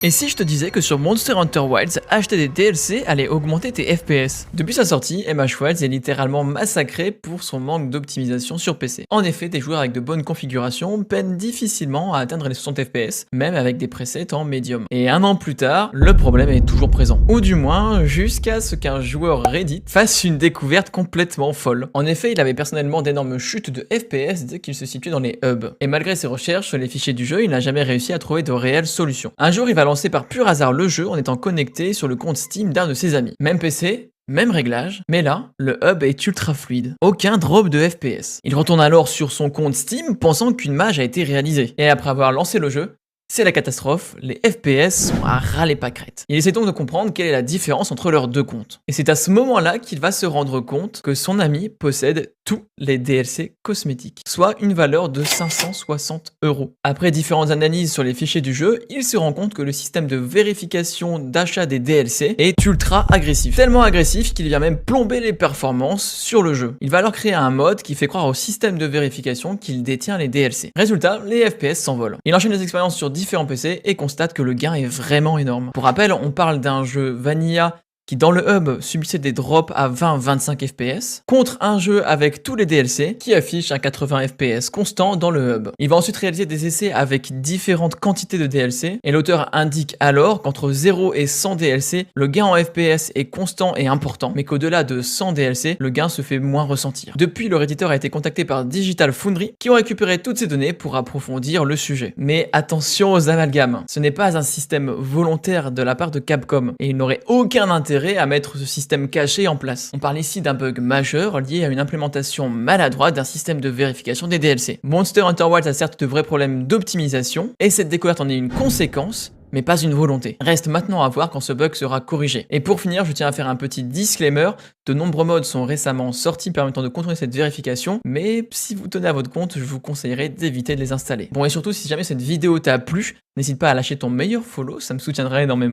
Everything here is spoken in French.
Et si je te disais que sur Monster Hunter Wilds, acheter des DLC allait augmenter tes FPS? Depuis sa sortie, MH Wilds est littéralement massacré pour son manque d'optimisation sur PC. En effet, des joueurs avec de bonnes configurations peinent difficilement à atteindre les 60 FPS, même avec des presets en médium. Et un an plus tard, le problème est toujours présent. Ou du moins, jusqu'à ce qu'un joueur Reddit fasse une découverte complètement folle. En effet, il avait personnellement d'énormes chutes de FPS dès qu'il se situait dans les hubs. Et malgré ses recherches sur les fichiers du jeu, il n'a jamais réussi à trouver de réelles solutions. Un jour, il va lancer par pur hasard le jeu en étant connecté sur le compte Steam d'un de ses amis. Même PC, même réglage, mais là, le hub est ultra fluide. Aucun drop de FPS. Il retourne alors sur son compte Steam pensant qu'une mage a été réalisée. Et après avoir lancé le jeu, c'est la catastrophe, les FPS sont à ras les pâquerettes. Il essaie donc de comprendre quelle est la différence entre leurs deux comptes. Et c'est à ce moment-là qu'il va se rendre compte que son ami possède tous les DLC cosmétiques, soit une valeur de 560 €. Après différentes analyses sur les fichiers du jeu, il se rend compte que le système de vérification d'achat des DLC est ultra agressif. Tellement agressif qu'il vient même plomber les performances sur le jeu. Il va alors créer un mode qui fait croire au système de vérification qu'il détient les DLC. Résultat, les FPS s'envolent. Il enchaîne les expériences sur différents PC et constate que le gain est vraiment énorme. Pour rappel, on parle d'un jeu Vanilla qui dans le hub subissait des drops à 20-25 FPS, contre un jeu avec tous les DLC qui affiche un 80 FPS constant dans le hub. Il va ensuite réaliser des essais avec différentes quantités de DLC, et l'auteur indique alors qu'entre 0 et 100 DLC, le gain en FPS est constant et important, mais qu'au-delà de 100 DLC, le gain se fait moins ressentir. Depuis, le réditeur a été contacté par Digital Foundry, qui ont récupéré toutes ces données pour approfondir le sujet. Mais attention aux amalgames, ce n'est pas un système volontaire de la part de Capcom, et il n'aurait aucun intérêt à mettre ce système caché en place. On parle ici d'un bug majeur lié à une implémentation maladroite d'un système de vérification des DLC. Monster Hunter Wilds a certes de vrais problèmes d'optimisation, et cette découverte en est une conséquence, mais pas une volonté. Reste maintenant à voir quand ce bug sera corrigé. Et pour finir, je tiens à faire un petit disclaimer. De nombreux mods sont récemment sortis permettant de contrôler cette vérification, mais si vous tenez à votre compte, je vous conseillerais d'éviter de les installer. Bon, et surtout, si jamais cette vidéo t'a plu, n'hésite pas à lâcher ton meilleur follow, ça me soutiendrait énormément.